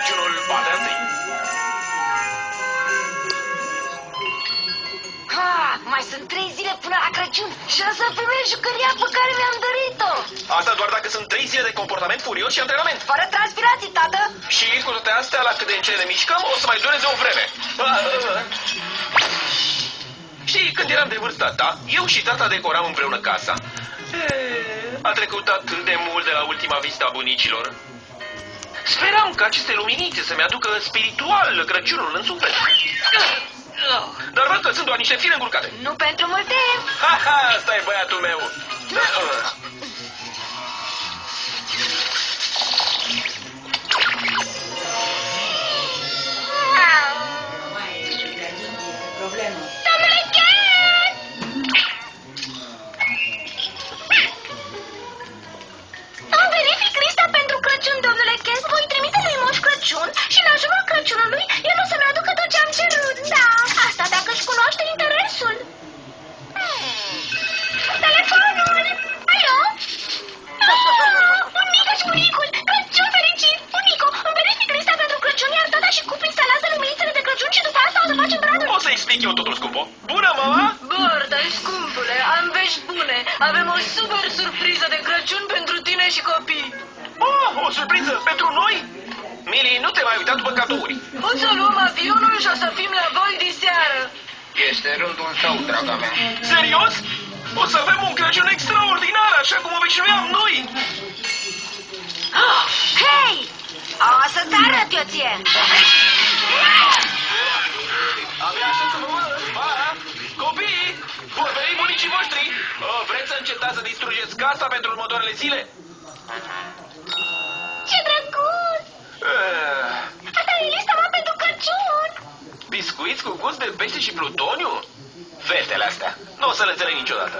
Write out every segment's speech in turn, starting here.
Crăciunul partea întâi. Mai sunt 3 zile până la Crăciun și o să primesc jucăria pe care mi-am dorit-o. Asta doar dacă sunt 3 zile de comportament furios și antrenament. Fără transpirații, tată. Și cu toate astea, la cât de încet ne mișcăm, o să mai dureze o vreme. Știi, când eram de vârsta ta, eu și tata decoram împreună casa. A trecut atât de mult de la ultima vizită a bunicilor. Speram că aceste luminițe să-mi aducă spiritual Crăciunul în suflet. Dar văd că sunt doar niște fire încurcate. Nu pentru mult timp. Ha, stai băiatul meu. Domnule Ken! Am verific lista pentru Crăciun, domnule Ken. Voi trimite lui Moș Crăciun și în ajunul Crăciunului el o să-mi aducă tot ce am cerut. Da, asta dacă își cunoaște interesul. Telefonul! Alo? Bunica și bunicul! Crăciun fericit! Bunico, îmi verific lista pentru Crăciun, iar tata și cup instalează luminițele de Crăciun și după asta o să facem bradul. O să explic eu totul, scumpo. Bună, mama! Bărda, scumpule, am vești bune. Avem o super surpriză de Crăciun pentru tine și copii. Oh, o surpriză pentru noi? Mili, nu te mai uita după cadouri. O să luăm avionul și o să fim la voi diseară. Este rândul tău, draga mea. Serios? O să avem un Crăciun extraordinar, așa cum obișnuiam noi. Hei! O să-ți arăt eu ție! Abia aștept să vă văd. Pa! Copii, vor veni bunicii voștri. Vreți să încetați să distrugeți casa pentru următoarele zile? Ce drăguț! Asta e lista mea pentru Crăciun! Biscuiți cu gust de pește și plutoniu? Fetele astea, nu o să le înțeleg niciodată.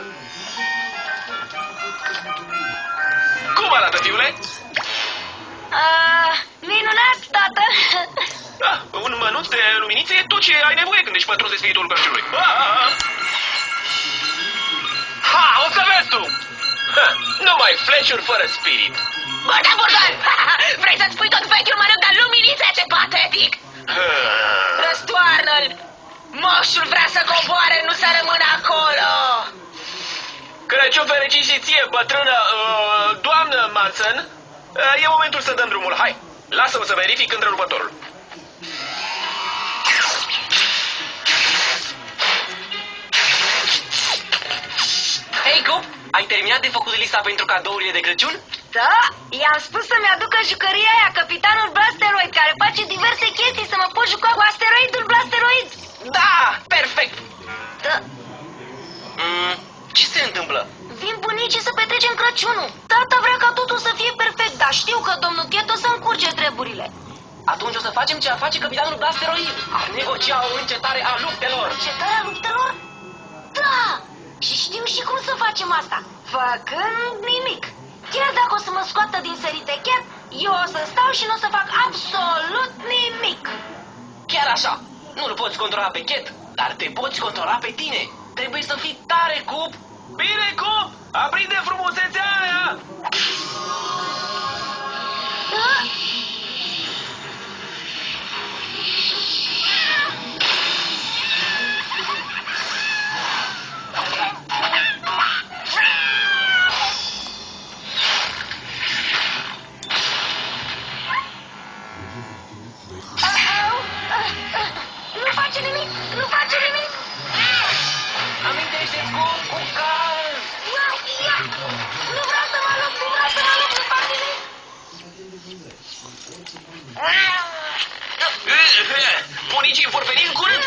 Cum arată, fiule? Minunat, tată! Un mănuț de luminițe e tot ce ai nevoie când ești pătruns de spiritul Crăciunului. Ha, o să vezi tu! Numai flash-uri fără spirit. Bărda Burgan! Vrei să-ți pui tot vechiul mănânc de luminițe? Ce patetic! Răstoarnă-l! Moșul vrea să coboare, nu să rămână acolo! Crăciun fericit și ție, bătrână, doamnă Manson. E momentul să dăm drumul. Hai, lasă-mă să verific întrerupătorul. Hei, Cup, ai terminat de făcut lista pentru cadourile de Crăciun? Da, i-am spus să-mi aducă jucăria aia, capitanul Blasteroid, care face diverse chestii să mă pot juca cu asteroidul Blasteroid. Da, perfect! Da. Ce se întâmplă? Vin bunicii să petrecem Crăciunul. Tata vrea ca totul să fie perfect, dar știu că domnul Chet o să încurce treburile. Atunci o să facem ce ar face capitanul Blasteroid. Ar negocia o încetare a luptelor. Încetarea luptelor? Da! Și știu și cum să facem asta. Făcând nimic. Chiar dacă o să mă scoată din sărite Chet, eu o să stau și nu o să fac absolut nimic. Chiar așa. Nu-l poți controla pe Chet, dar te poți controla pe tine. Trebuie să fii tare, Cup. Bine, Cup! Aprinde frumusețea aia! Nu face nimic! Nu face nimic! Amintește-ți, Cup, cu cal. Nu vreau să mă lupt! Nu vreau să mă lupt! Nu fac nimic! Bunicii vor veni în curând.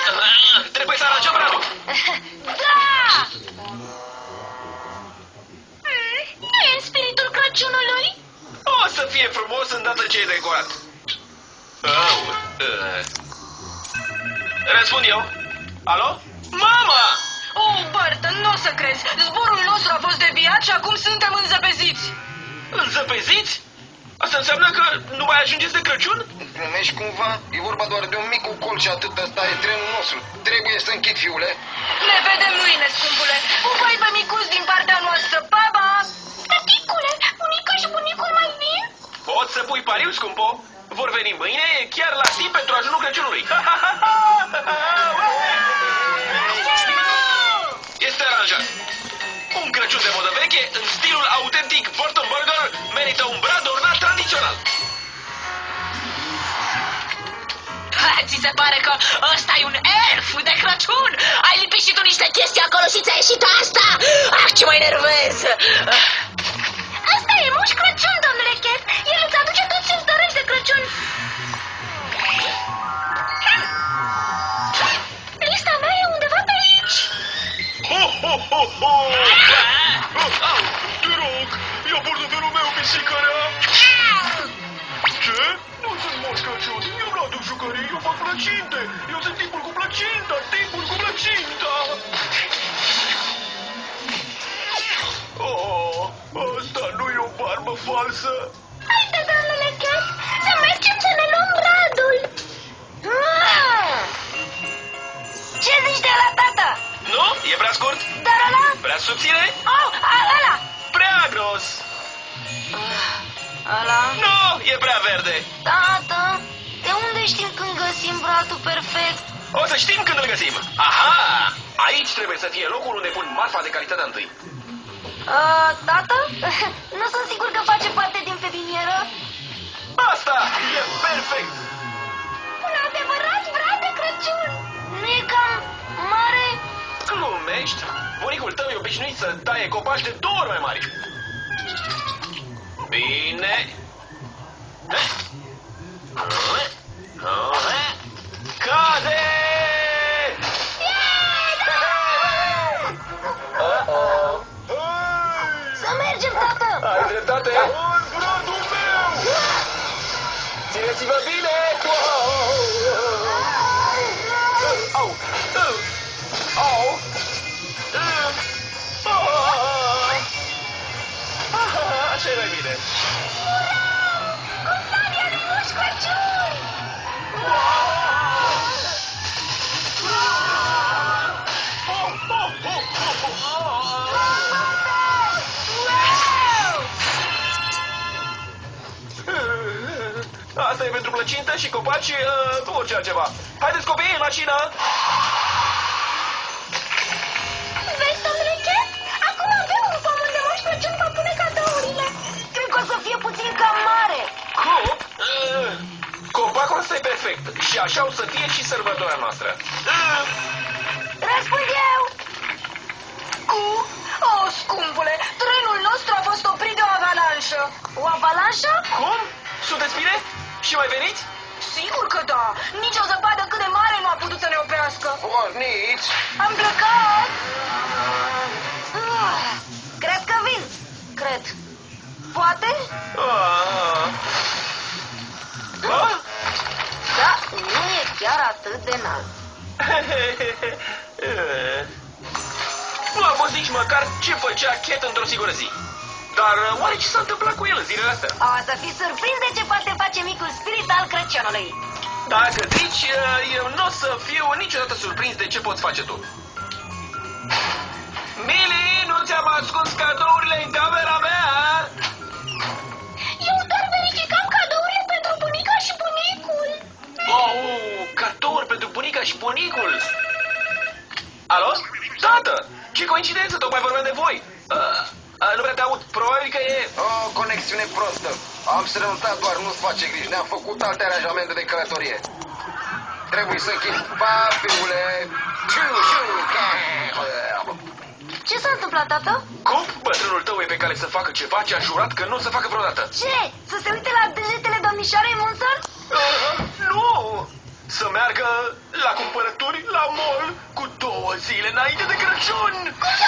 Trebuie să aranjăm bradul. Da! Nu e în spiritul Crăciunului? O să fie frumos îndată ce e decorat. Răspund eu. Alo? Mama! Oh, Bert, nu o să crezi. Zborul nostru a fost deviat și acum suntem înzăpeziți. Înzăpeziți? Asta înseamnă că nu mai ajungeți de Crăciun? Glumești cumva? E vorba doar de un mic ucol și atât, ăsta e trenul nostru. Trebuie să închid, fiule. Ne vedem mâine, scumpule. Pupai pe micuț din partea noastră. Pa, pa! Tăticule, bunica și bunicul mai vin? Poți să pui pariu, scumpo? vor veni mâine chiar la timp pentru ajunul Crăciunului. Este aranjat. Un Crăciun de modă veche, în stilul autentic Württemberger, merită un brad ornat tradițional. Ți se pare că ăsta e un elf de Crăciun? Ai lipit și tu niște chestii acolo și ți-a ieșit asta? Ah, ce mă enervez! Asta e Moș Crăciun, domnule Cat. El îți aduce tot ce-ți dorești de Crăciun. Lista mea e undeva pe aici. Ho, ho, ho, ho! Au, te rog, ia portofelul meu, pisicărea! Ce? Nu sunt Moș Crăciun, eu nu aduc jucării, eu fac plăcinte! Eu sunt tipul cu plăcinta, tipul cu plăcinta! Oh, asta nu e o barbă falsă! Haide, domnule Cat, să mergem să ne luăm bradul. Ce zici de la tata? Nu? E prea scurt? Dar ăla? Prea subțire? Oh, ăla! Prea gros! Ăla? Nu, e prea verde! Tată, de unde știm când găsim bradul perfect? O să știm când îl găsim! Aha! Aici trebuie să fie locul unde pun marfa de calitatea întâi. Tată? Nu sunt sigur că face parte din pepinieră. Asta e perfect! Un adevărat brad de Crăciun! Nu e cam mare? Glumești? Bunicul tău e obișnuit să taie copaci de 2 ori mai mari. Bine. Cade! Să mergem, tată! Ai dreptate! Bradul meu! Țineți-vă bine! Au! Au! Așa e mai bine! Compania de Moș Crăciun! Asta e pentru plăcintă și copaci, orice altceva. Haideți, copii, în mașină! Vezi, domnule Cat? Acum avem un pământ de Moș Crăciun va pune cadourile. Cred că o să fie puțin cam mare. Cop? Copacul ăsta e perfect. Și așa o să fie și sărbătoarea noastră. Răspund eu! Oh, scumpule, trenul nostru a fost oprit de o avalanșă. O avalanșă? Cum? Sunteți bine? Și mai veniți? Sigur că da. Nici o zăpadă cât de mare nu a putut să ne oprească. Porniți! Am plecat! Cred că vin. Cred. Poate? Da, nu e chiar atât de înalt. Nu a fost nici măcar ce făcea Cat într-o singură zi. Dar oare ce s-a întâmplat cu el în zilele astea? O să fii surprins de ce poate face micul spirit al Crăciunului. Dacă zici, eu nu o să fiu niciodată surprins de ce poți face tu. Mili, nu ți-am ascuns cadourile în camera mea? Eu doar verificam cadourile pentru bunica și bunicul. Oh, cadouri pentru bunica și bunicul. Alo? Tată, ce coincidență, tocmai vorbeam de voi. Nu prea te aud, probabil că e... O, conexiune prostă. Am strănutat doar, nu-ți face griji. Ne-am făcut alte aranjamente de călătorie. Trebuie să închid. Pa, fiule! Ce s-a întâmplat, tată? Cum? Bătrânul tău e pe cale să facă ceva ce a jurat că nu o să facă vreodată. Ce? Să se uite la degetele domnișoarei Munson? Nu! Să meargă la cumpărături la mall cu 2 zile înainte de Crăciun! Cum să